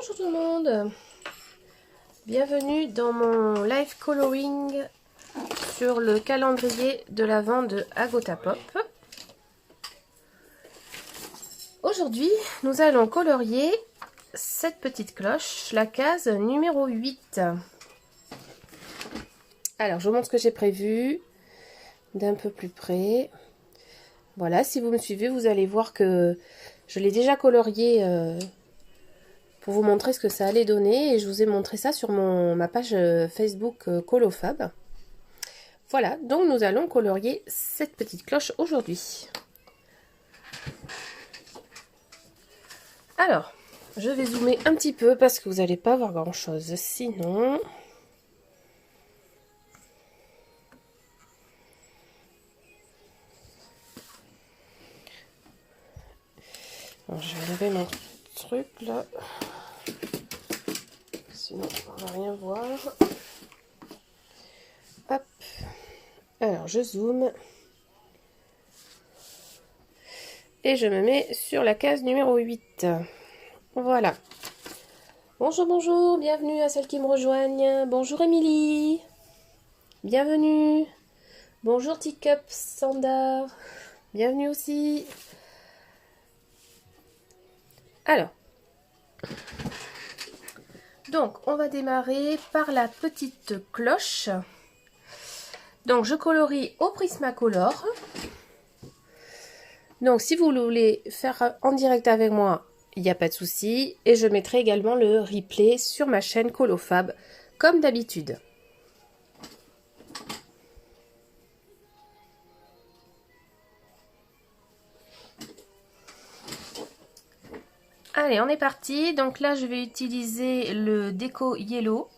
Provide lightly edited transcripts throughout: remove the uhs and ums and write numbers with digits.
Bonjour tout le monde, bienvenue dans mon live coloring sur le calendrier de l'Avent de Agotapop. Aujourd'hui, nous allons colorier cette petite cloche, la case numéro 8. Alors, je vous montre ce que j'ai prévu d'un peu plus près. Voilà, si vous me suivez, vous allez voir que je l'ai déjà colorié pour vous montrer ce que ça allait donner. Et je vous ai montré ça sur ma page Facebook Colofab. Voilà, donc nous allons colorier cette petite cloche aujourd'hui. Alors, je vais zoomer un petit peu parce que vous n'allez pas voir grand chose sinon. Alors, je vais lever mon truc là. Sinon, on va rien voir. Hop. Alors, je zoome. Et je me mets sur la case numéro 8. Voilà. Bonjour, bonjour. Bienvenue à celles qui me rejoignent. Bonjour, Émilie. Bienvenue. Bonjour, Teacup Sandar. Bienvenue aussi. Alors. Donc, on va démarrer par la petite cloche. Donc, je colorie au Prismacolor. Donc, si vous voulez faire en direct avec moi, il n'y a pas de souci. Et je mettrai également le replay sur ma chaîne Colofab, comme d'habitude. Allez, on est parti. Donc là, je vais utiliser le Déco Yellow.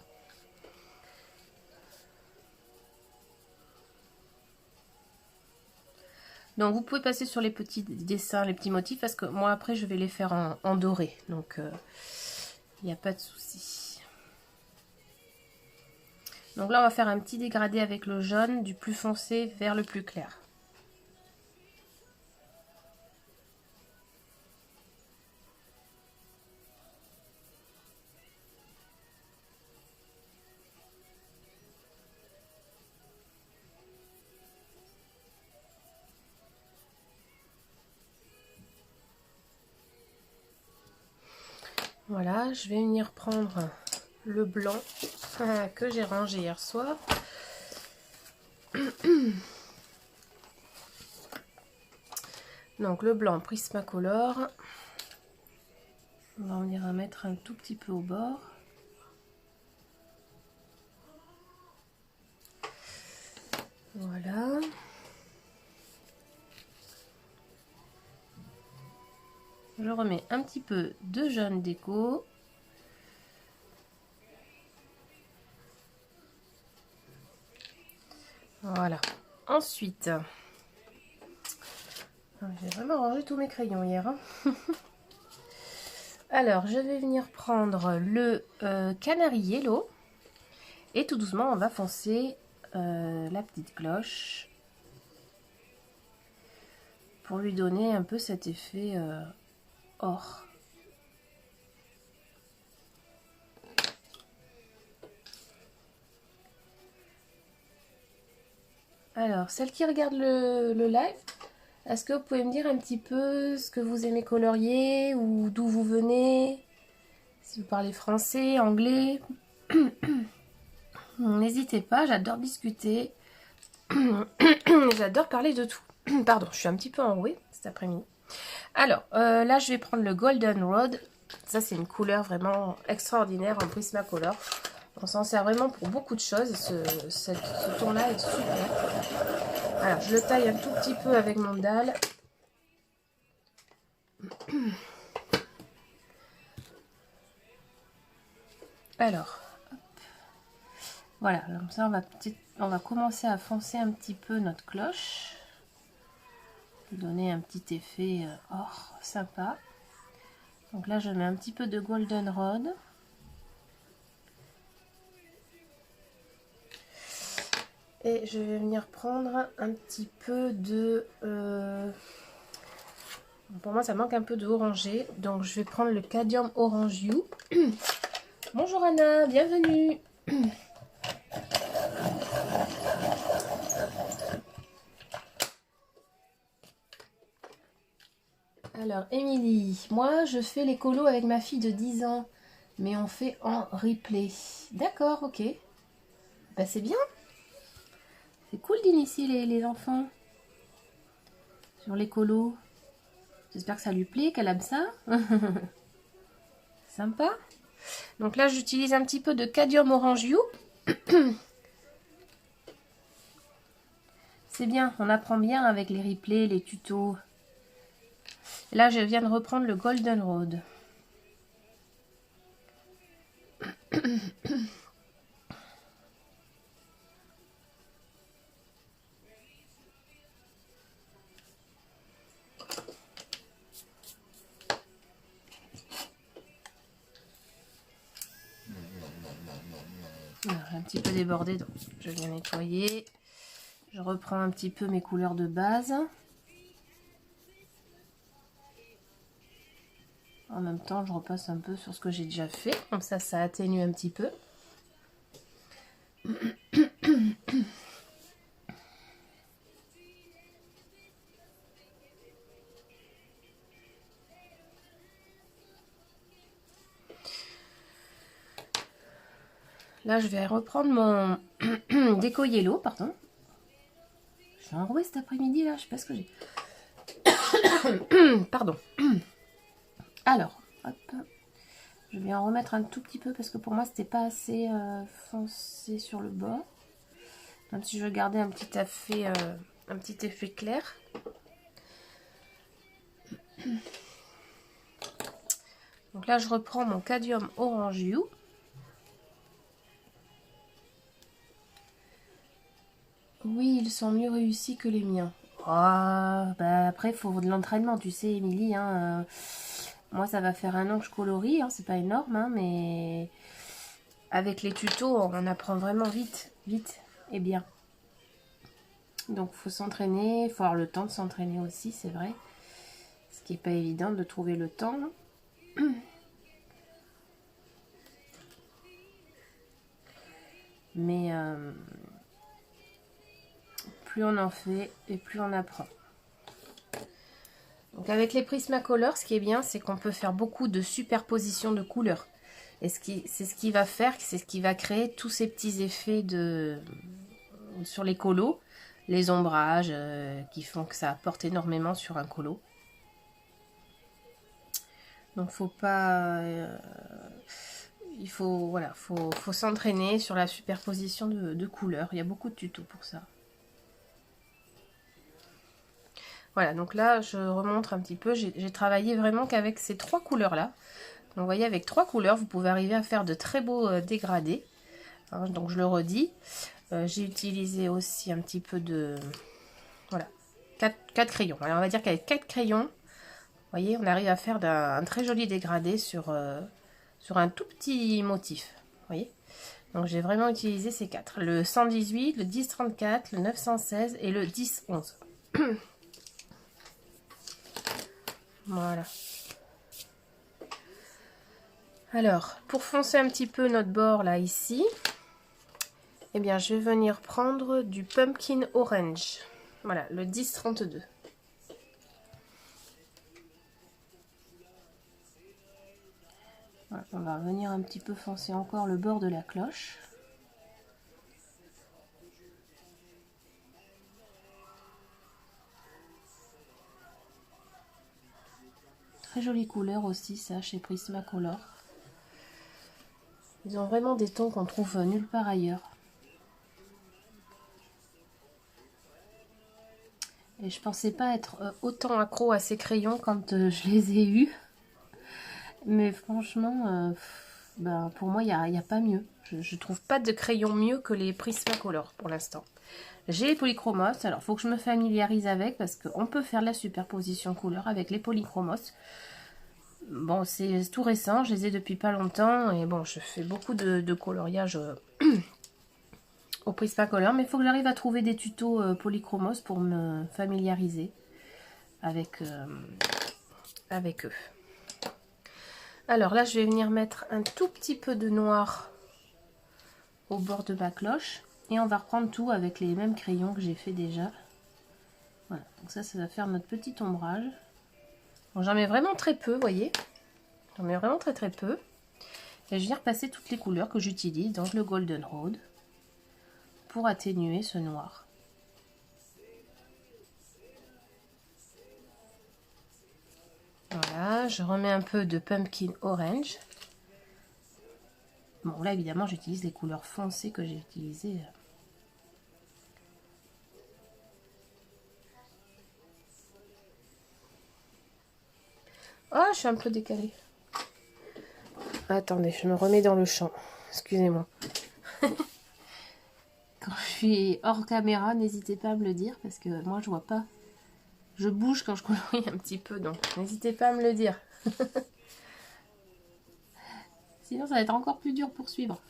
Donc vous pouvez passer sur les petits dessins, les petits motifs, parce que moi après je vais les faire en doré. Donc il n'y a pas de souci. Donc là on va faire un petit dégradé avec le jaune, du plus foncé vers le plus clair. Voilà, je vais venir prendre le blanc que j'ai rangé hier soir. Donc le blanc Prismacolor. On va venir en mettre un tout petit peu au bord. Voilà. Je remets un petit peu de jaune déco. Voilà. Ensuite, j'ai vraiment rangé tous mes crayons hier. Hein. Alors, je vais venir prendre le Canary Yellow. Et tout doucement, on va foncer la petite cloche. Pour lui donner un peu cet effet or. Alors, celles qui regardent le live, est-ce que vous pouvez me dire un petit peu ce que vous aimez colorier ou d'où vous venez? Si vous parlez français, anglais, n'hésitez pas, j'adore discuter. J'adore parler de tout. Pardon, je suis un petit peu enrouée cet après-midi. Alors, là, je vais prendre le Golden Road. Ça, c'est une couleur vraiment extraordinaire en Prismacolor. On s'en sert vraiment pour beaucoup de choses. Ce ton-là est super. Alors, je le taille un tout petit peu avec mon dalle. Alors, hop. Voilà, comme ça, on va commencer à foncer un petit peu notre cloche. Donner un petit effet or sympa. Donc là, je mets un petit peu de Golden Rod. Et je vais venir prendre un petit peu de Pour moi, ça manque un peu de orangé. Donc, je vais prendre le Cadium Orange You. Bonjour Anna, bienvenue. Alors, Émilie, moi, je fais les colos avec ma fille de 10 ans. Mais on fait en replay. D'accord, ok. Bah, c'est bien. C'est cool d'initier les enfants sur les colos. J'espère que ça lui plaît, qu'elle aime ça. Sympa. Donc là, j'utilise un petit peu de Cadium Orange You. C'est bien, on apprend bien avec les replays, les tutos. Et là, je viens de reprendre le Golden Road. Un petit peu débordé, donc je viens nettoyer. Je reprends un petit peu mes couleurs de base. En même temps, je repasse un peu sur ce que j'ai déjà fait. Comme ça atténue un petit peu. Là, je vais reprendre mon Déco Yellow, pardon. Je suis enrouée cet après-midi, là. Je sais pas ce que j'ai. Pardon. Alors, hop. Je vais en remettre un tout petit peu parce que pour moi, c'était pas assez foncé sur le bord. Même si je veux garder un petit effet clair. Donc là, je reprends mon Cadium Orange You. Oui, ils sont mieux réussis que les miens. Oh, bah après, il faut de l'entraînement, tu sais, Émilie. Hein, moi, ça va faire 1 an que je colorie. Hein, c'est pas énorme, hein, mais avec les tutos, on apprend vraiment vite et bien. Donc, il faut s'entraîner. Il faut avoir le temps de s'entraîner aussi, c'est vrai. Ce qui n'est pas évident de trouver le temps. Mais plus on en fait et plus on apprend. Donc avec les Prismacolor, ce qui est bien, c'est qu'on peut faire beaucoup de superpositions de couleurs. Et c'est ce qui va faire, c'est ce qui va créer tous ces petits effets sur les colos, les ombrages qui font que ça apporte énormément sur un colo. Donc faut pas... il faut, voilà, faut s'entraîner sur la superposition de couleurs. Il y a beaucoup de tutos pour ça. Voilà, donc là, je remontre un petit peu. J'ai travaillé vraiment qu'avec ces 3 couleurs-là. Donc, vous voyez, avec 3 couleurs, vous pouvez arriver à faire de très beaux dégradés. Hein, donc, je le redis. J'ai utilisé aussi un petit peu de... Voilà, 4 crayons. Alors, on va dire qu'avec 4 crayons, vous voyez, on arrive à faire un très joli dégradé sur un tout petit motif. Vous voyez. Donc, j'ai vraiment utilisé ces 4. Le 118, le 1034, le 916 et le 1011. Voilà. Alors, pour foncer un petit peu notre bord là, ici, eh bien, je vais venir prendre du Pumpkin Orange. Voilà, le 1032. Voilà, on va venir un petit peu foncer encore le bord de la cloche. Très jolie couleur aussi, ça, chez Prismacolor. Ils ont vraiment des tons qu'on trouve nulle part ailleurs. Et je pensais pas être autant accro à ces crayons quand je les ai eus. Mais franchement, ben, pour moi, il n'y a pas mieux. Je trouve pas de crayon mieux que les Prismacolor pour l'instant. J'ai les polychromos, alors il faut que je me familiarise avec parce qu'on peut faire la superposition couleur avec les polychromos. Bon, c'est tout récent, je les ai depuis pas longtemps et bon, je fais beaucoup de coloriage au Prismacolor, mais il faut que j'arrive à trouver des tutos polychromos pour me familiariser avec avec eux. Alors là, je vais venir mettre un tout petit peu de noir au bord de ma cloche. Et on va reprendre tout avec les mêmes crayons que j'ai fait déjà. Voilà, donc ça va faire notre petit ombrage. Bon, j'en mets vraiment très peu, vous voyez. J'en mets vraiment très peu. Et je viens repasser toutes les couleurs que j'utilise, donc le Golden Rod, pour atténuer ce noir. Voilà, je remets un peu de Pumpkin Orange. Bon, là, évidemment, j'utilise les couleurs foncées que j'ai utilisées. Ah, je suis un peu décalée. Attendez, je me remets dans le champ. Excusez-moi. Quand je suis hors caméra, n'hésitez pas à me le dire parce que moi, je vois pas. Je bouge quand je colorie un petit peu, donc n'hésitez pas à me le dire. Sinon, ça va être encore plus dur pour suivre.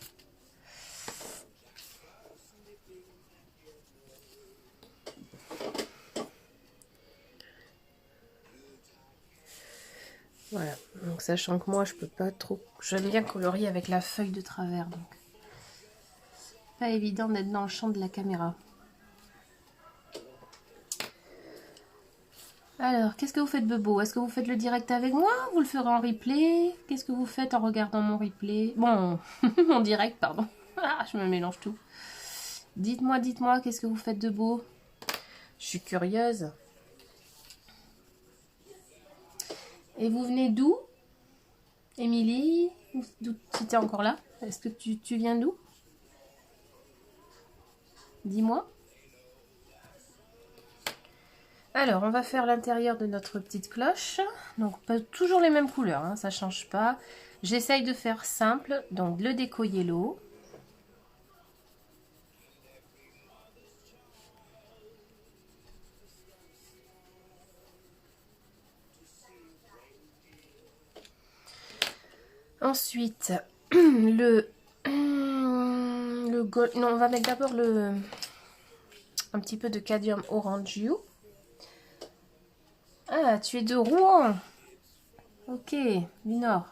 Voilà, donc sachant que moi, je peux pas trop... J'aime bien colorier avec la feuille de travers, donc pas évident d'être dans le champ de la caméra. Alors, qu'est-ce que vous faites, Bebo? Est-ce que vous faites le direct avec moi? Vous le ferez en replay? Qu'est-ce que vous faites en regardant mon replay? Bon, mon direct, pardon. Ah, je me mélange tout. Dites-moi, qu'est-ce que vous faites de beau? Je suis curieuse. Et vous venez d'où? Émilie? Si tu es encore là? Est-ce que tu viens d'où? Dis-moi. Alors, on va faire l'intérieur de notre petite cloche. Donc, pas toujours les mêmes couleurs, hein, ça change pas. J'essaye de faire simple, donc le déco yellow. Ensuite, gold. Non, on va mettre d'abord un petit peu de cadmium orange you. Ah, tu es de Rouen. Ok, du nord.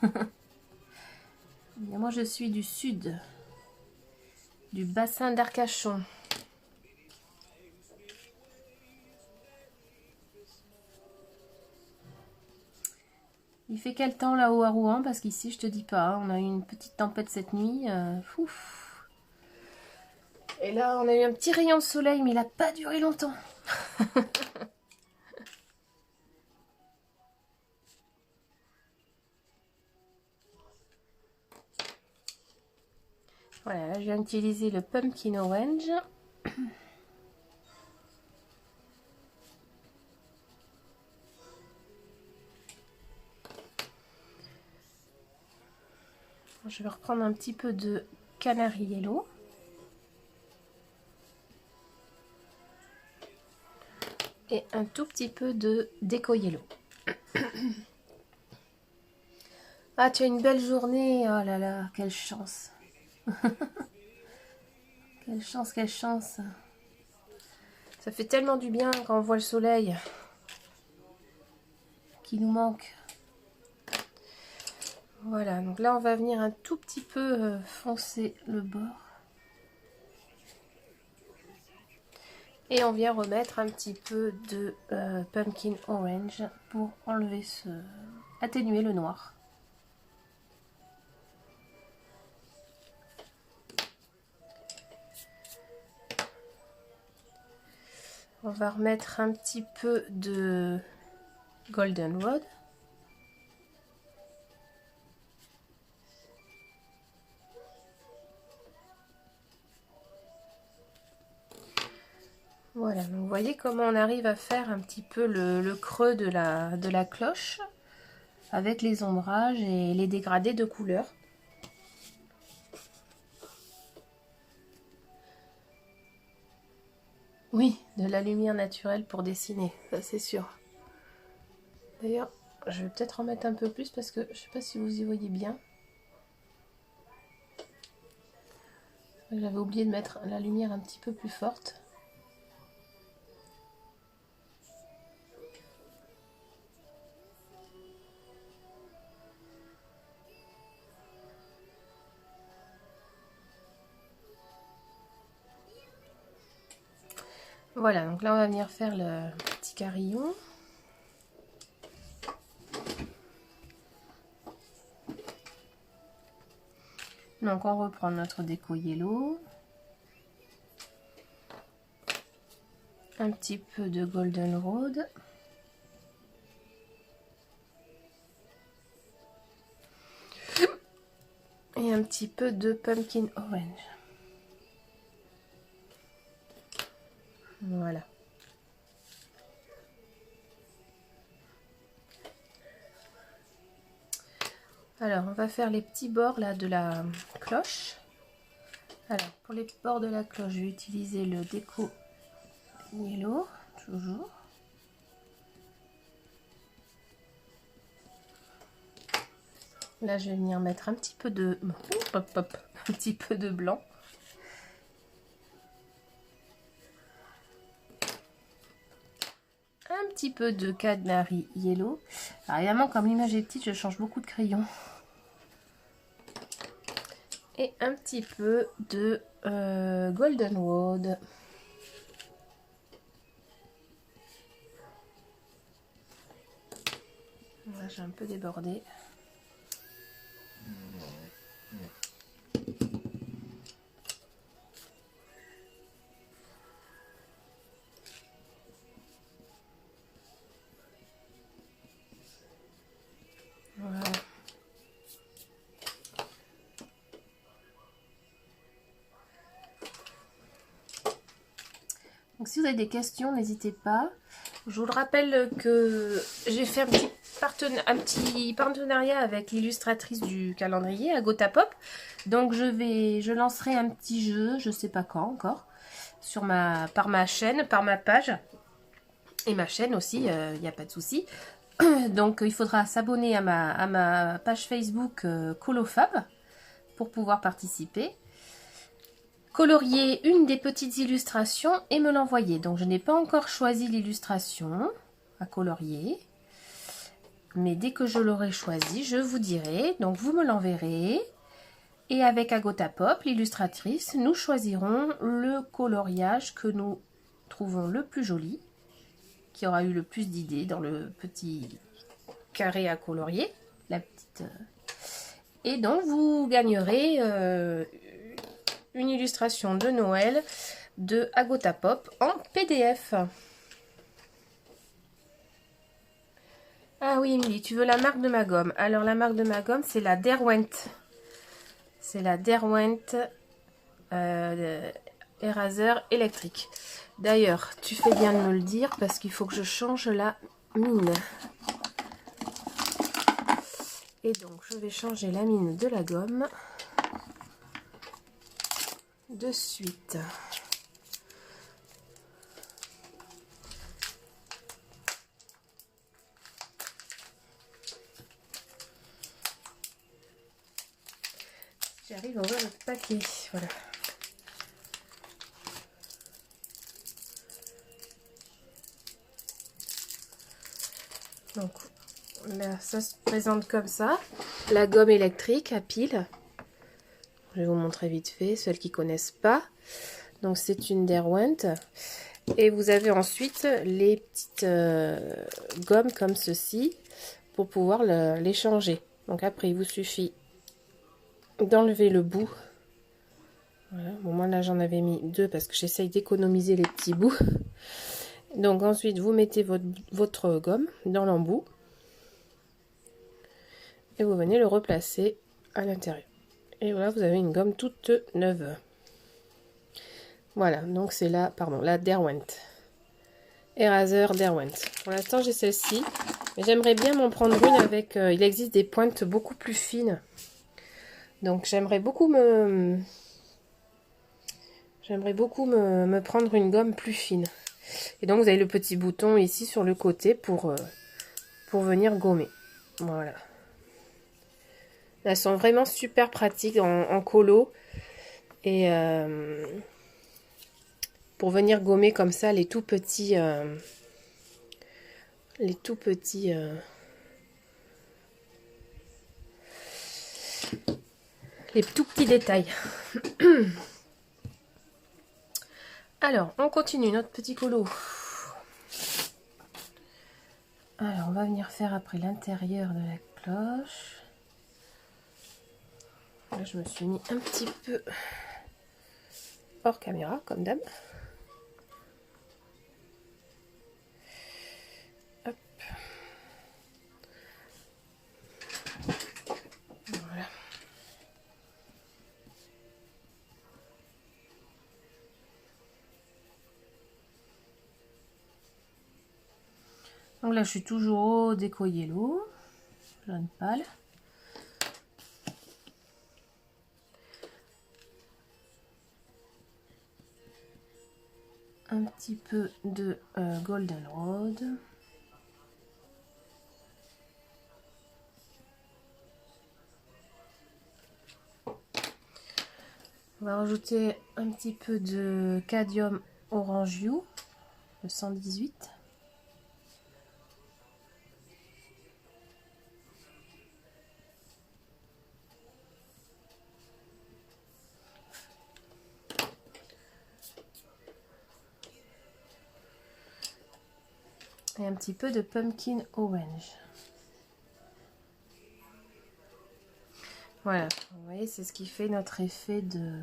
Et moi, je suis du sud, du bassin d'Arcachon. Il fait quel temps là-haut à Rouen? Parce qu'ici, je te dis pas, on a eu une petite tempête cette nuit. Ouf. Et là, on a eu un petit rayon de soleil, mais il n'a pas duré longtemps. Voilà, là, je viens d'utiliser le Pumpkin Orange. Je vais reprendre un petit peu de Canary Yellow. Et un tout petit peu de Déco Yellow. Ah, tu as une belle journée. Oh là là, quelle chance. Quelle chance, quelle chance. Ça fait tellement du bien quand on voit le soleil qui nous manque. Voilà, donc là on va venir un tout petit peu foncer le bord. Et on vient remettre un petit peu de Pumpkin Orange pour enlever atténuer le noir. On va remettre un petit peu de Golden Rod. Voilà, donc vous voyez comment on arrive à faire un petit peu le creux de la cloche avec les ombrages et les dégradés de couleurs. Oui, de la lumière naturelle pour dessiner, ça c'est sûr. D'ailleurs, je vais peut-être en mettre un peu plus parce que je sais pas si vous y voyez bien. J'avais oublié de mettre la lumière un petit peu plus forte. Voilà, donc là on va venir faire le petit carillon. Donc on reprend notre déco yellow. Un petit peu de golden rod. Et un petit peu de pumpkin orange. Voilà. Alors, on va faire les petits bords là de la cloche. Alors, pour les bords de la cloche, je vais utiliser le déco yellow, toujours. Là, je vais venir mettre un petit peu de... Hop, hop, un petit peu de blanc. Un petit peu de Canary Yellow. Alors évidemment, comme l'image est petite, je change beaucoup de crayons. Et un petit peu de Golden Rod. Là, j'ai un peu débordé. Voilà. Donc si vous avez des questions, n'hésitez pas. Je vous le rappelle que j'ai fait un petit partenariat avec l'illustratrice du calendrier, Agota Pop. Donc je lancerai un petit jeu, je sais pas quand encore, par ma chaîne, par ma page. Et ma chaîne aussi, il n'y a pas de souci. Donc il faudra s'abonner à ma page Facebook Colofab pour pouvoir participer. Colorier une des petites illustrations et me l'envoyer. Donc je n'ai pas encore choisi l'illustration à colorier. Mais dès que je l'aurai choisi, je vous dirai. Donc vous me l'enverrez. Et avec Agota Pop, l'illustratrice, nous choisirons le coloriage que nous trouvons le plus joli, qui aura eu le plus d'idées dans le petit carré à colorier. Et donc vous gagnerez une illustration de Noël de Agota Pop en PDF. Ah oui, Emily, tu veux la marque de ma gomme. Alors la marque de ma gomme, c'est la Derwent. C'est la Derwent Eraser électrique. D'ailleurs, tu fais bien de me le dire parce qu'il faut que je change la mine. Et donc, je vais changer la mine de la gomme de suite. J'arrive à ouvrir le paquet, voilà. Donc là, ça se présente comme ça. La gomme électrique à pile. Je vais vous montrer vite fait, celles qui ne connaissent pas. Donc c'est une Derwent. Et vous avez ensuite les petites gommes comme ceci pour pouvoir les changer. Donc après, il vous suffit d'enlever le bout. Voilà. Bon, moi là j'en avais mis 2 parce que j'essaye d'économiser les petits bouts. Donc ensuite vous mettez votre gomme dans l'embout et vous venez le replacer à l'intérieur. Et voilà, vous avez une gomme toute neuve. Voilà, donc c'est la Derwent. Eraser Derwent. Pour l'instant j'ai celle-ci, mais j'aimerais bien m'en prendre une avec... il existe des pointes beaucoup plus fines. Donc j'aimerais beaucoup me prendre une gomme plus fine. Et donc vous avez le petit bouton ici sur le côté pour venir gommer. Voilà. Elles sont vraiment super pratiques en colo. Et pour venir gommer comme ça les tout petits... les tout petits détails. Alors, on continue notre petit colo. Alors, on va venir faire après l'intérieur de la cloche. Là, je me suis mis un petit peu hors caméra, comme d'hab. Hop. Voilà. Donc là, je suis toujours au déco yellow, jaune pâle. Un petit peu de Golden Road. On va rajouter un petit peu de Cadmium Orange You, le 118. Et un petit peu de Pumpkin Orange. Voilà, vous voyez, c'est ce qui fait notre effet de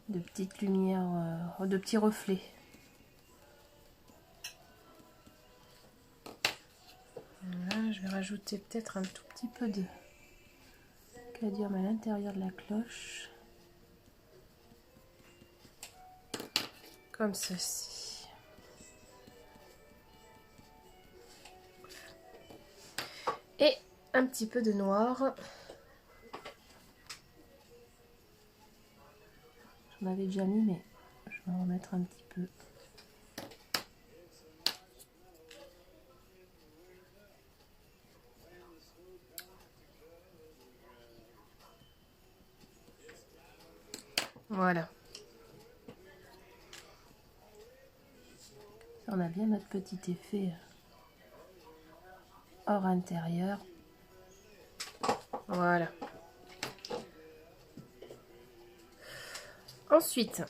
petites lumières, de petits reflets. Voilà, je vais rajouter peut-être un tout petit peu de cadmium à l'intérieur de la cloche. Comme ceci. Et un petit peu de noir. J'en avais déjà mis, mais je vais en remettre un petit peu. Voilà. On a bien notre petit effet hors intérieur. Voilà. Ensuite,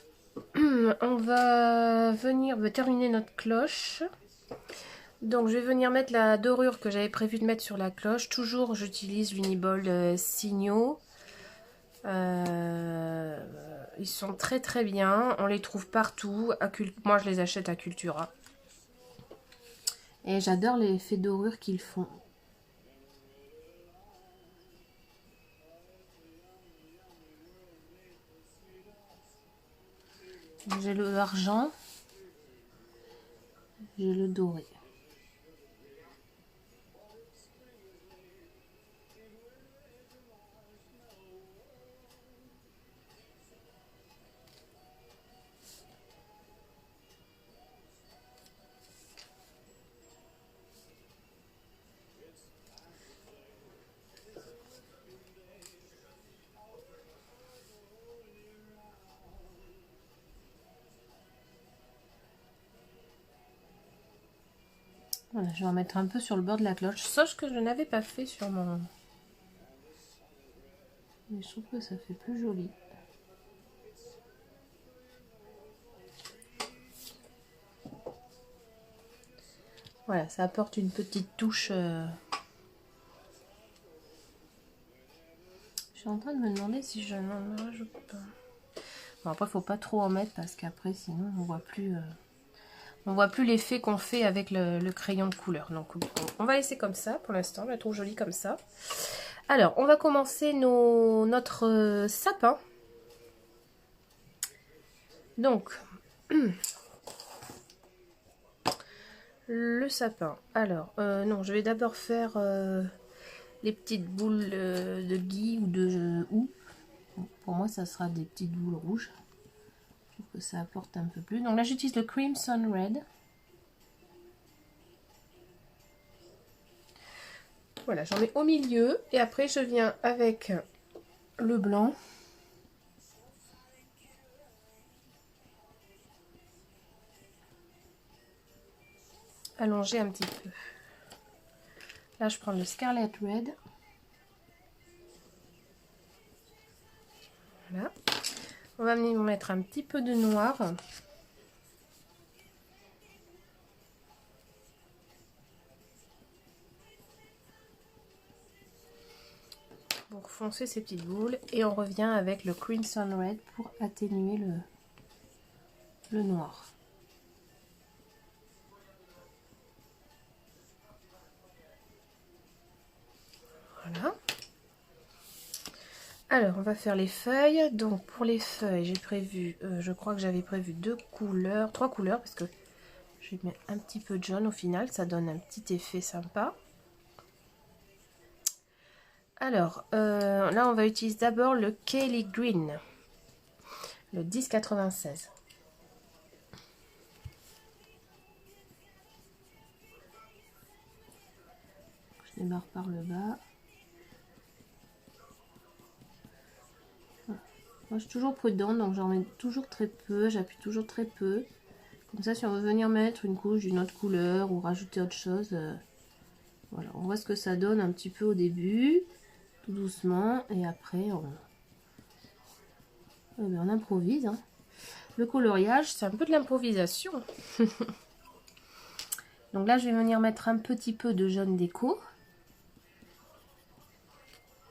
on va venir terminer notre cloche. Donc je vais venir mettre la dorure que j'avais prévu de mettre sur la cloche. Toujours j'utilise l'Uniball Signaux. Ils sont très très bien. On les trouve partout. Moi je les achète à Cultura. Et j'adore l'effet dorure qu'ils font. J'ai le argent, j'ai le doré. Voilà, je vais en mettre un peu sur le bord de la cloche, sauf que je n'avais pas fait sur mon... Mais je trouve que ça fait plus joli. Voilà, ça apporte une petite touche. Je suis en train de me demander si je n'en rajoute pas. Bon, après, il ne faut pas trop en mettre parce qu'après, sinon, on voit plus l'effet qu'on fait avec le crayon de couleur. Donc, on va laisser comme ça pour l'instant. Je la trouve jolie comme ça. Alors, on va commencer notre sapin. Donc, le sapin. Alors, non, je vais d'abord faire les petites boules de gui ou de houx. Pour moi, ça sera des petites boules rouges. Je trouve que ça apporte un peu plus. Donc là, j'utilise le Crimson Red. Voilà, j'en mets au milieu. Et après, je viens avec le blanc. Allonger un petit peu. Là, je prends le Scarlet Red. Voilà. On va venir mettre un petit peu de noir. Pour foncer ces petites boules. Et on revient avec le Crimson Red pour atténuer le noir. Voilà. Alors, on va faire les feuilles. Donc, pour les feuilles, j'ai prévu, je crois que j'avais prévu 3 couleurs, parce que je vais mettre un petit peu de jaune au final. Ça donne un petit effet sympa. Alors, là, on va utiliser d'abord le Kelly Green, le 1096. Je démarre par le bas. Moi, je suis toujours prudente, donc j'en mets toujours très peu, j'appuie toujours très peu. Comme ça, si on veut venir mettre une couche d'une autre couleur ou rajouter autre chose, voilà, on voit ce que ça donne un petit peu au début, tout doucement, et après, on improvise. Hein. Le coloriage, c'est un peu de l'improvisation. Donc là, je vais venir mettre un petit peu de jaune déco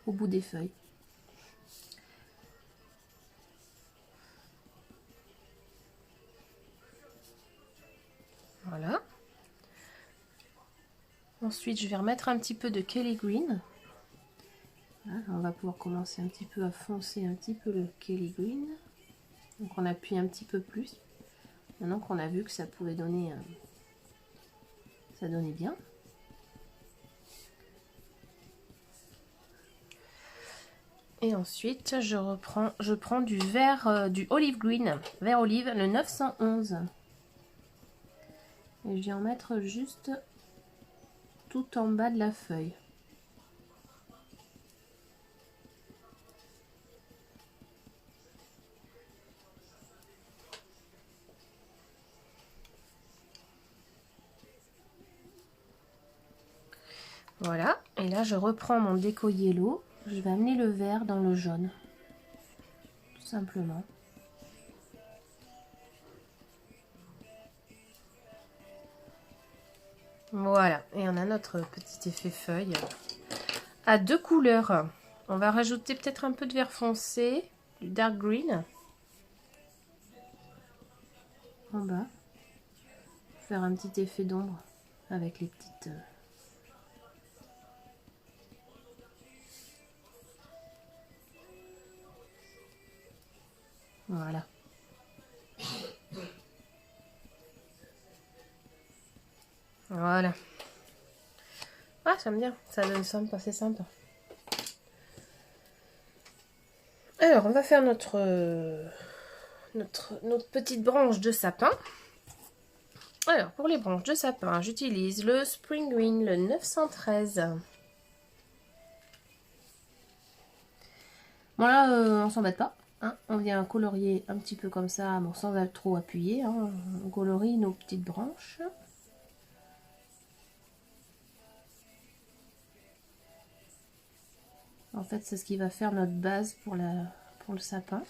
au bout des feuilles. Voilà. Ensuite, je vais remettre un petit peu de Kelly Green. Voilà, on va pouvoir commencer un petit peu à foncer un petit peu le Kelly Green. Donc on appuie un petit peu plus. Maintenant qu'on a vu que ça pouvait donner... ça donnait bien. Et ensuite, je prends du vert, du olive green, vert olive, le 911. Et je vais en mettre juste tout en bas de la feuille. Voilà, et là je reprends mon déco yellow, je vais amener le vert dans le jaune, tout simplement. Voilà, et on a notre petit effet feuille à 2 couleurs. On va rajouter peut-être un peu de vert foncé, du dark green, en bas, faire un petit effet d'ombre avec les petites... Voilà. Voilà. Ah, j'aime bien. Ça donne sympa, c'est sympa. Alors, on va faire notre petite branche de sapin. Alors, pour les branches de sapin, j'utilise le Spring Green, le 913. Bon là, on s'embête pas. Hein, on vient colorier un petit peu comme ça, bon, sans trop appuyer. Hein, on colorie nos petites branches. En fait, c'est ce qui va faire notre base pour le sapin.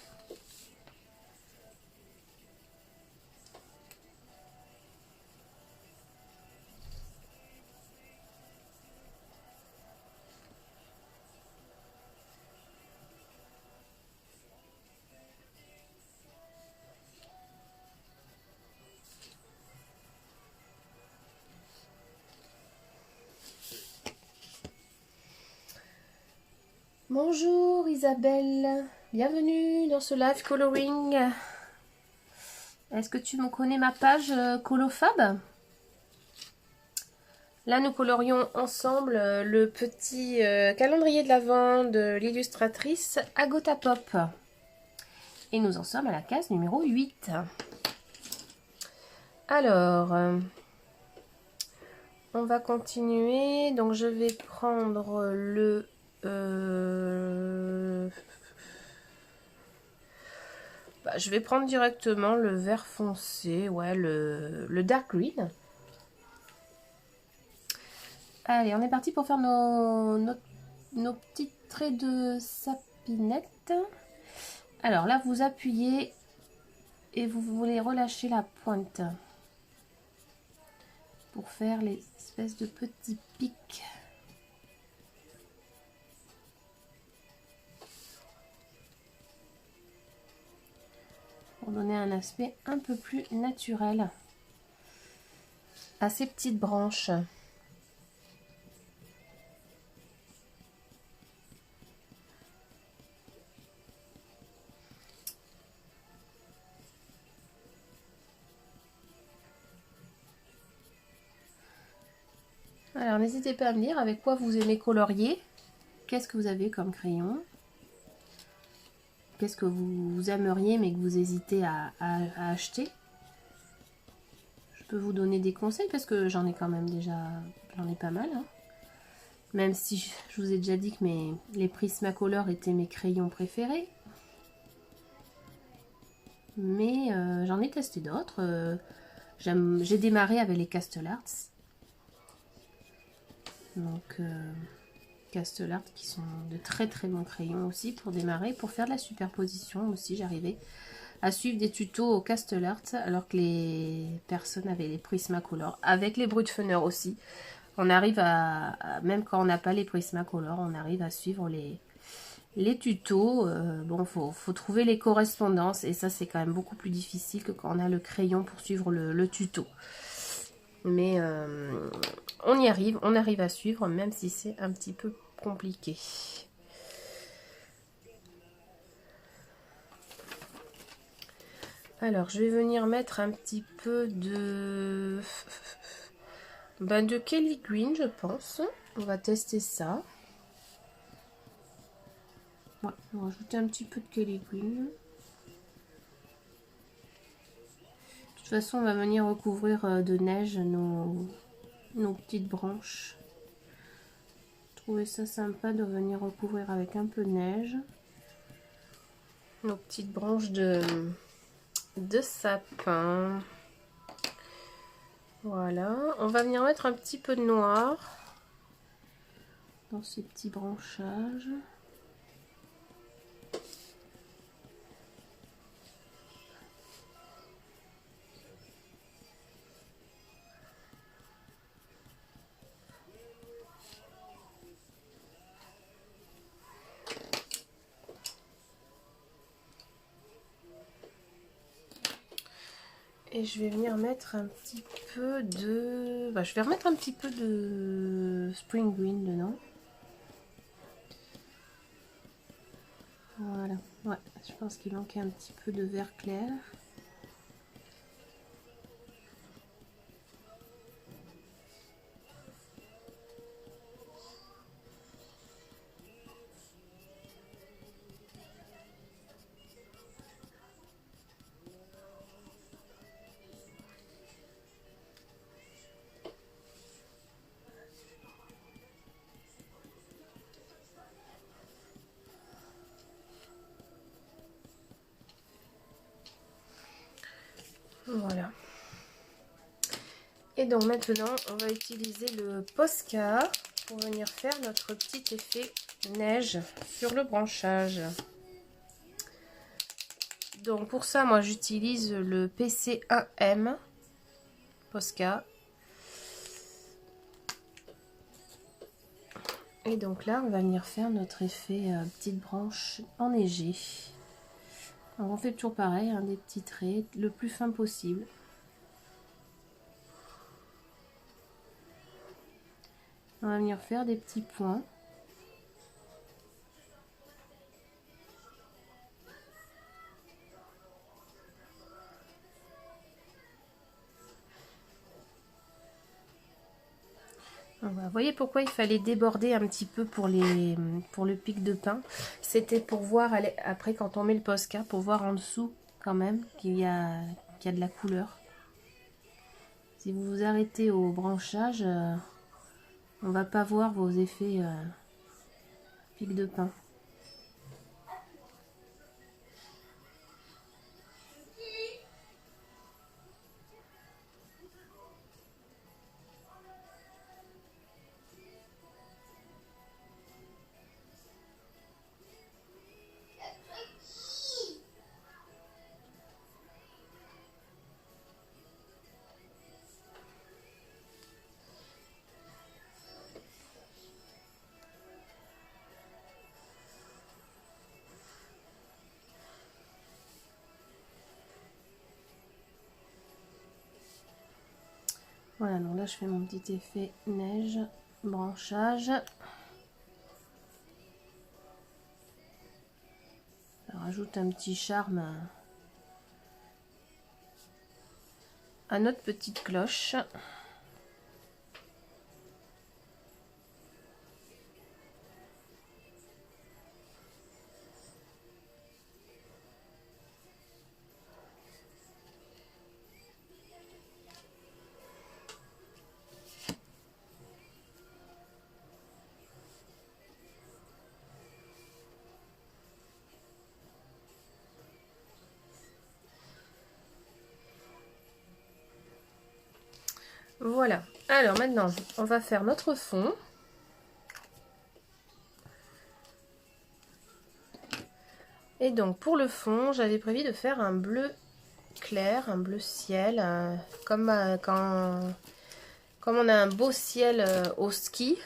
Bonjour Isabelle, bienvenue dans ce live coloring. Est-ce que tu me connais ma page Colofab? Là nous colorions ensemble le petit calendrier de l'Avent de l'illustratrice Agota Pop. Et nous en sommes à la case numéro 8. Alors, on va continuer. Donc je vais prendre le... je vais prendre directement le vert foncé, ouais, le dark green. Allez, on est parti pour faire nos petits traits de sapinette. Alors là, vous appuyez et vous voulez relâcher la pointe pour faire les espèces de petits pics. Pour donner un aspect un peu plus naturel à ces petites branches. Alors n'hésitez pas à me dire avec quoi vous aimez colorier. Qu'est-ce que vous avez comme crayon? Qu'est-ce que vous aimeriez mais que vous hésitez à acheter? Je peux vous donner des conseils parce que j'en ai quand même déjà, j'en ai pas mal. Hein. Même si je vous ai déjà dit que les Prismacolor étaient mes crayons préférés. Mais j'en ai testé d'autres. J'ai démarré avec les Castle Arts. Donc Castle Arts qui sont de très très bons crayons aussi pour démarrer. Pour faire de la superposition aussi, j'arrivais à suivre des tutos au Castle Arts alors que les personnes avaient les Prismacolor. Avec les Brutfuner aussi. On arrive même quand on n'a pas les Prismacolor, on arrive à suivre les tutos. Bon, faut trouver les correspondances et ça c'est quand même beaucoup plus difficile que quand on a le crayon pour suivre le tuto. Mais on y arrive, on arrive à suivre même si c'est un petit peu compliqué. Alors je vais venir mettre un petit peu de Kelly Green, je pense. On va tester ça. Ouais, on va rajouter un petit peu de Kelly Green. De toute façon, on va venir recouvrir de neige nos petites branches. Je trouvais ça sympa de venir recouvrir avec un peu de neige nos petites branches de sapin. Voilà, on va venir mettre un petit peu de noir dans ces petits branchages. Et je vais venir mettre un petit peu de... je vais remettre un petit peu de Spring Green dedans. Voilà. Ouais, je pense qu'il manquait un petit peu de vert clair. Voilà. Et donc maintenant, on va utiliser le Posca pour venir faire notre petit effet neige sur le branchage. Donc pour ça, moi j'utilise le PC1M Posca. Et donc là, on va venir faire notre effet petite branche enneigée. Alors on fait toujours pareil, hein, des petits traits, le plus fin possible. On va venir faire des petits points. Vous voyez pourquoi il fallait déborder un petit peu pour le pic de pain. C'était pour voir après quand on met le Posca, pour voir en dessous quand même qu'il y a de la couleur. Si vous vous arrêtez au branchage, on va pas voir vos effets pic de pain. Voilà, donc là je fais mon petit effet neige, branchage. Ça rajoute un petit charme à notre petite cloche. Voilà, alors maintenant on va faire notre fond. Et donc pour le fond, j'avais prévu de faire un bleu clair, un bleu ciel, comme quand on a un beau ciel au ski,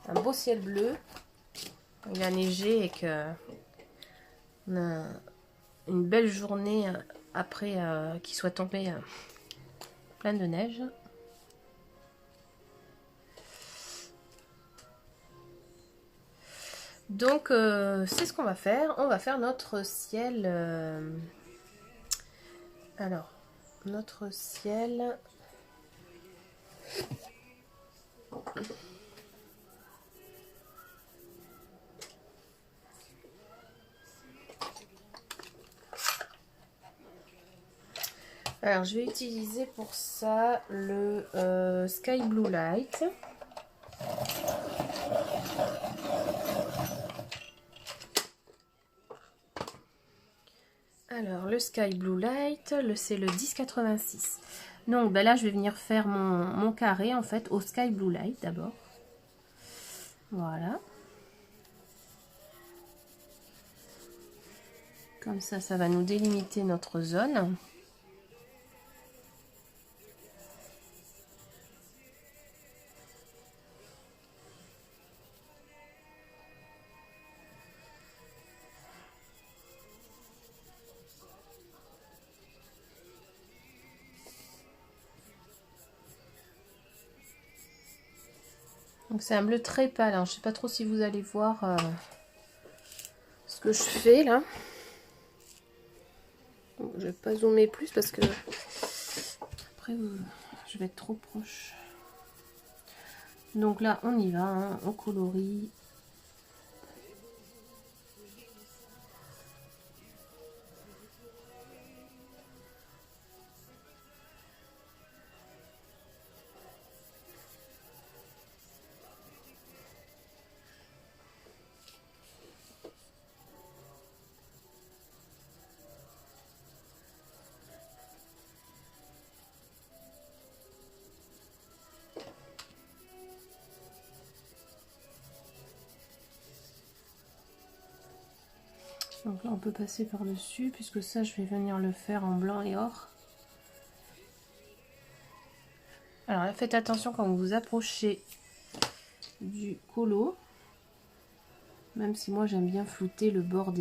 un beau ciel bleu, il a neigé et que on a une belle journée après qu'il soit tombé plein de neige. Donc c'est ce qu'on va faire. On va faire notre ciel. Alors, notre ciel. Alors, je vais utiliser pour ça le Sky Blue Light. Alors, le Sky Blue Light, c'est le 1086. Donc, ben là, je vais venir faire mon carré, en fait, au Sky Blue Light, d'abord. Voilà. Comme ça, ça va nous délimiter notre zone. Donc c'est un bleu très pâle, hein. Je ne sais pas trop si vous allez voir ce que je fais là. Bon, je ne vais pas zoomer plus parce que après je vais être trop proche. Donc là on y va, hein, on colorie. Donc là on peut passer par dessus puisque ça je vais venir le faire en blanc et or. Alors là faites attention quand vous vous approchez du colo, même si moi j'aime bien flouter le bord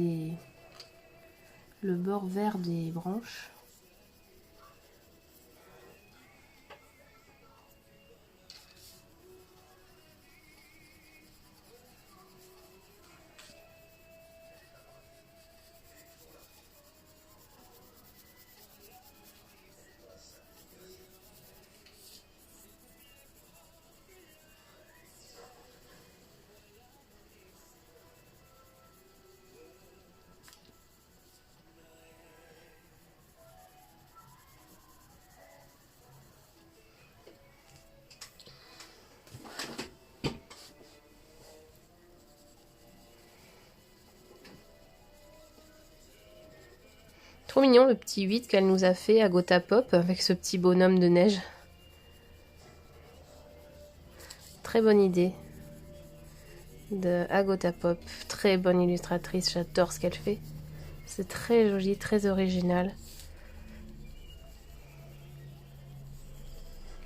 vert des branches. Trop mignon le petit 8 qu'elle nous a fait à Gotha Pop avec ce petit bonhomme de neige. Très bonne idée de Gotha Pop. Très bonne illustratrice, j'adore ce qu'elle fait. C'est très joli, très original.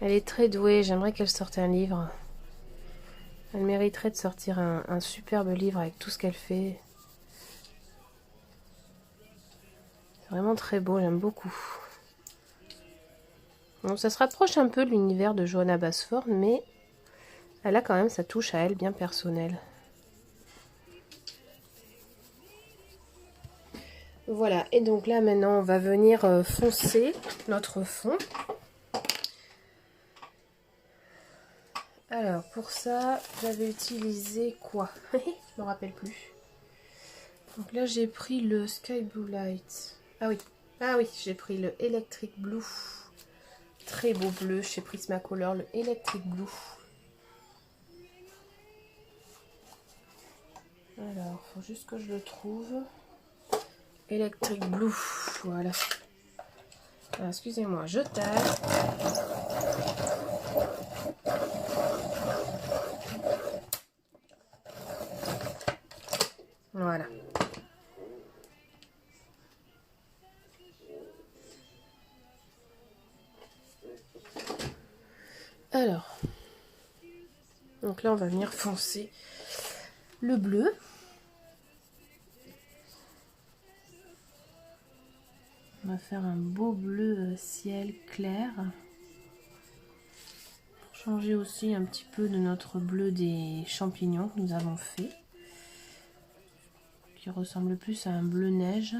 Elle est très douée, j'aimerais qu'elle sorte un livre. Elle mériterait de sortir un superbe livre avec tout ce qu'elle fait. C'est vraiment très beau, j'aime beaucoup. Bon, ça se rapproche un peu de l'univers de Johanna Basford, mais elle a quand même sa touche à elle bien personnelle. Voilà, et donc là maintenant on va venir foncer notre fond. Alors pour ça, j'avais utilisé quoi? Je me rappelle plus. Donc là j'ai pris le Sky Blue Light. Ah oui, j'ai pris le Electric Blue. Très beau bleu chez Prismacolor, le Electric Blue. Alors, faut juste que je le trouve. Electric Blue, voilà. Excusez-moi, je taille. Voilà. Alors, donc là on va venir foncer le bleu. On va faire un beau bleu ciel clair. Pour changer aussi un petit peu de notre bleu des champignons que nous avons fait. Qui ressemble plus à un bleu neige.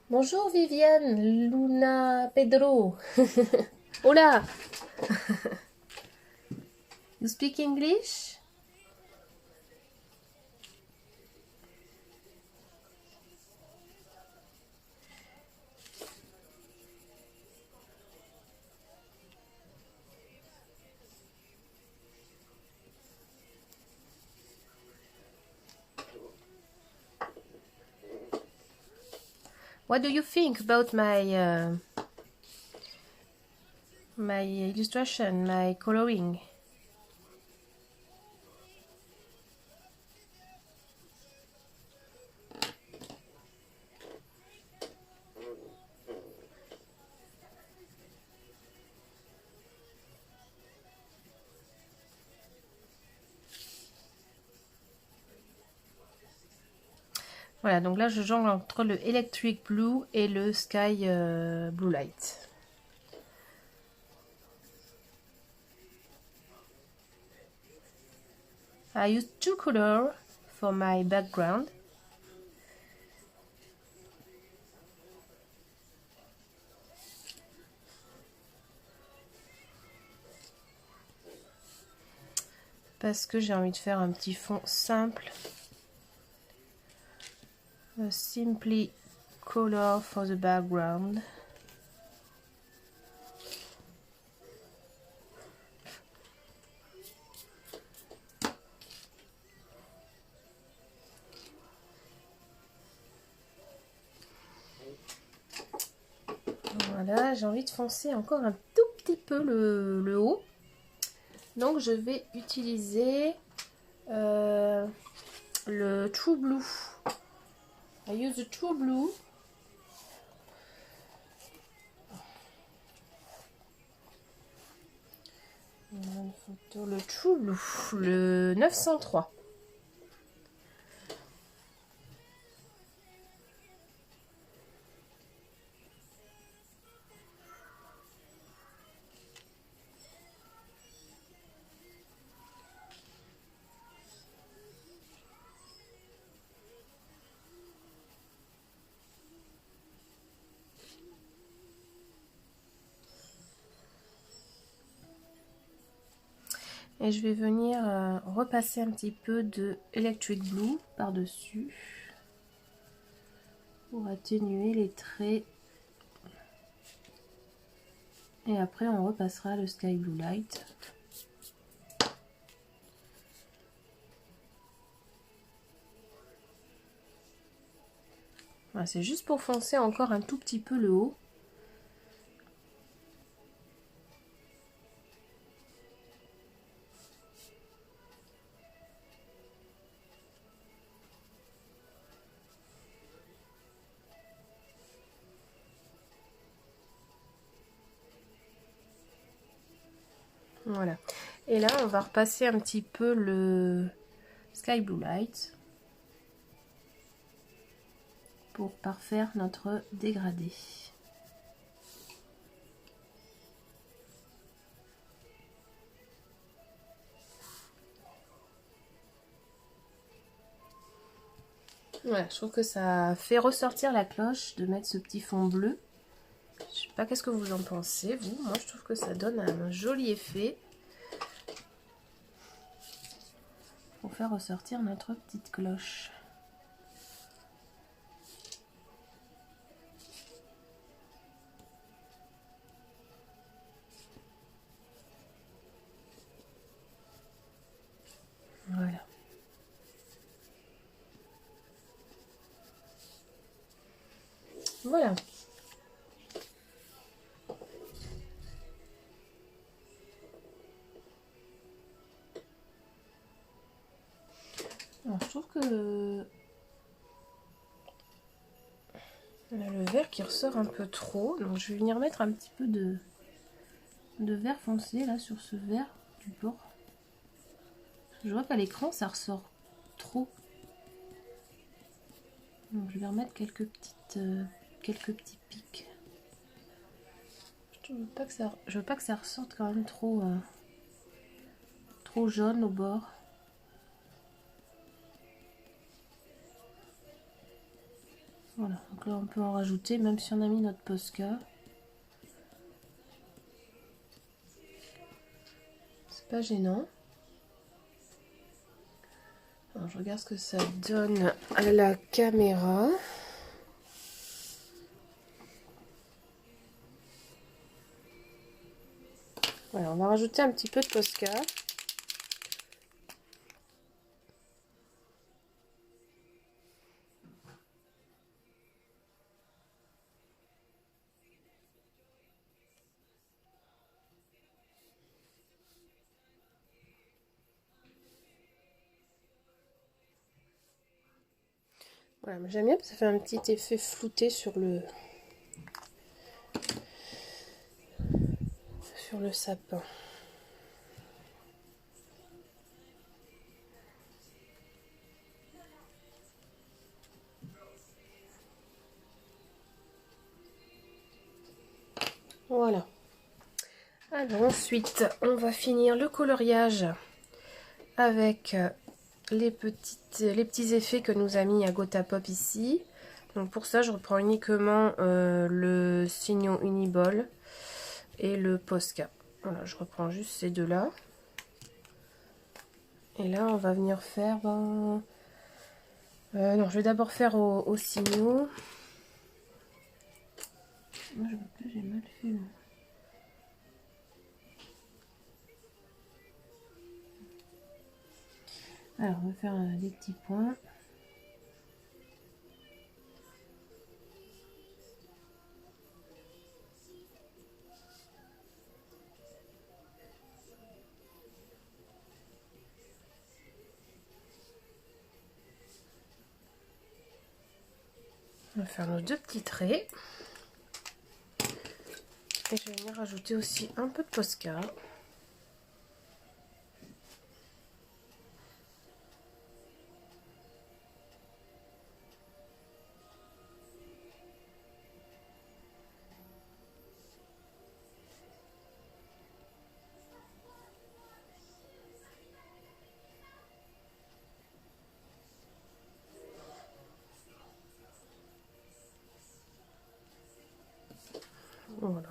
Bonjour Viviane, Luna, Pedro. Hola. You speak English? What do you think about my my illustration, my coloring? Voilà, donc là je jongle entre le Electric Blue et le Sky Blue Light. I use two colors for my background. Parce que j'ai envie de faire un petit fond simple. Simply color for the background. Voilà, j'ai envie de foncer encore un tout petit peu le haut. Donc je vais utiliser le True Blue. I use the True Blue. Une photo, le True Blue, le 903. Et je vais venir repasser un petit peu de Electric Blue par-dessus pour atténuer les traits. Et après on repassera le Sky Blue Light. Voilà, c'est juste pour foncer encore un tout petit peu le haut. Voilà. Et là, on va repasser un petit peu le Sky Blue Light pour parfaire notre dégradé. Voilà, je trouve que ça fait ressortir la cloche de mettre ce petit fond bleu. Je sais pas qu'est-ce que vous en pensez, vous. Moi, je trouve que ça donne un joli effet pour faire ressortir notre petite cloche. Voilà. Voilà. Alors, je trouve que on a le vert qui ressort un peu trop, donc je vais venir mettre un petit peu de vert foncé là sur ce vert du bord. Je vois qu'à l'écran ça ressort trop, donc je vais remettre quelques petits pics. Je veux pas que ça ressorte quand même trop jaune au bord. Voilà, donc là on peut en rajouter même si on a mis notre Posca. C'est pas gênant. Alors, je regarde ce que ça donne à la caméra. Voilà, on va rajouter un petit peu de Posca. Voilà, j'aime bien parce que ça fait un petit effet flouté sur le sapin. Voilà. Alors ensuite, on va finir le coloriage avec les petits effets que nous a mis à Gotha Pop ici. Donc pour ça, je reprends uniquement le Signo Uniball et le Posca. Voilà, je reprends juste ces deux-là. Et là, on va venir faire... non, je vais d'abord faire au Signo. Moi, je vois pas, j'ai mal fait. Alors, on va faire des petits points. On va faire nos deux petits traits. Et je vais venir rajouter aussi un peu de Posca. Voilà.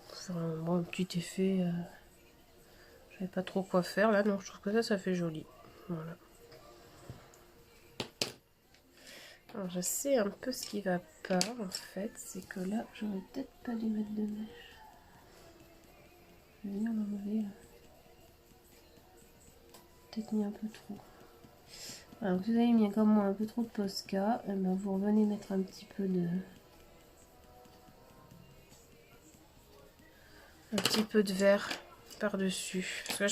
Pour faire un petit effet Je sais pas trop quoi faire là, donc je trouve que ça fait joli. Voilà. Alors je sais un peu ce qui va pas en fait, c'est que là j'aurais peut-être pas dû mettre de mèche. Je vais venir l'enlever là. Peut-être mis un peu trop. Alors vous avez mis comme moi un peu trop de Posca, et ben vous revenez mettre un petit peu de vert par-dessus. Parce que là,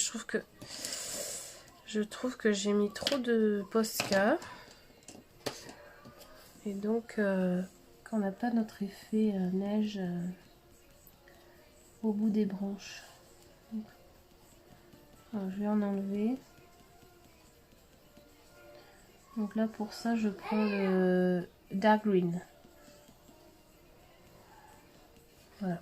je trouve que j'ai mis trop de Posca. Et donc quand on n'a pas notre effet neige au bout des branches. Alors, je vais en enlever. Donc là pour ça je prends le dark green. Voilà.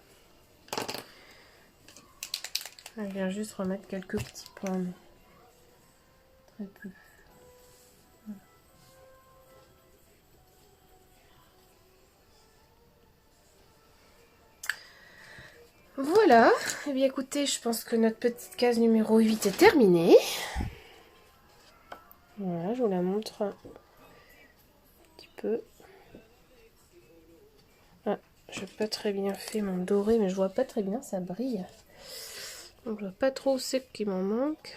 Je viens juste remettre quelques petits points, mais très peu. Voilà. Eh bien écoutez, je pense que notre petite case numéro 8 est terminée. Voilà, je vous la montre un petit peu. Ah, je n'ai pas très bien fait mon doré, mais je vois pas très bien, ça brille. Donc je vois pas trop où c'est qu'il m'en manque.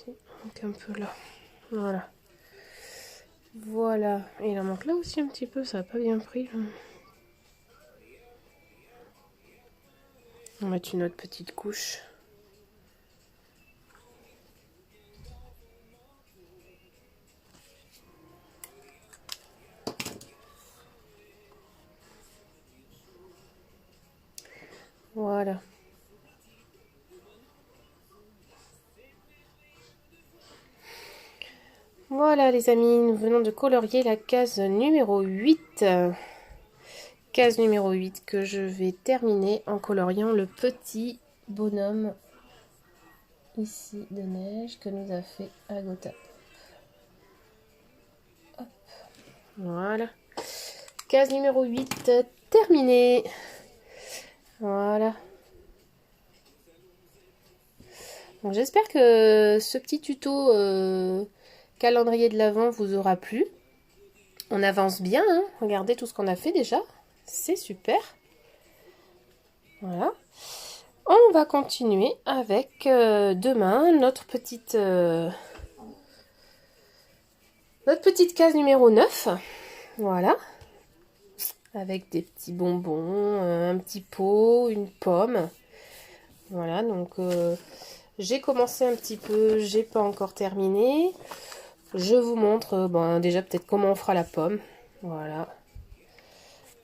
Donc un peu là. Voilà. Voilà. Et il en manque là aussi un petit peu, ça n'a pas bien pris. On va mettre une autre petite couche. Voilà. Voilà les amis, nous venons de colorier la case numéro 8. Case numéro 8 que je vais terminer en coloriant le petit bonhomme ici de neige que nous a fait Agota. Hop. Voilà. Case numéro 8 terminée. Voilà. J'espère que ce petit tuto calendrier de l'Avent vous aura plu. On avance bien, hein. Regardez tout ce qu'on a fait déjà. C'est super. Voilà. On va continuer avec demain notre petite case numéro 9. Voilà. Avec des petits bonbons, un petit pot, une pomme. Voilà, donc j'ai commencé un petit peu, j'ai pas encore terminé. Je vous montre déjà peut-être comment on fera la pomme. Voilà.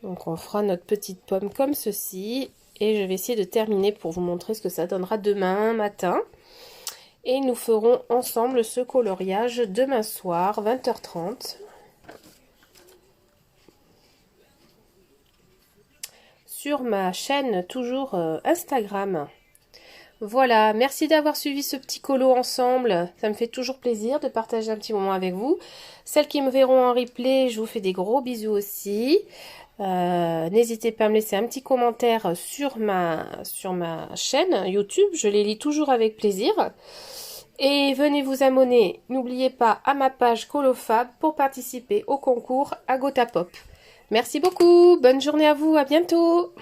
Donc on fera notre petite pomme comme ceci. Et je vais essayer de terminer pour vous montrer ce que ça donnera demain matin. Et nous ferons ensemble ce coloriage demain soir, 20h30. Sur ma chaîne toujours Instagram. Voilà, merci d'avoir suivi ce petit colo ensemble. Ça me fait toujours plaisir de partager un petit moment avec vous. Celles qui me verront en replay, je vous fais des gros bisous aussi. N'hésitez pas à me laisser un petit commentaire sur ma chaîne YouTube. Je les lis toujours avec plaisir. Et venez vous abonner, n'oubliez pas, à ma page Colofab pour participer au concours Agota Pop. Merci beaucoup, bonne journée à vous, à bientôt!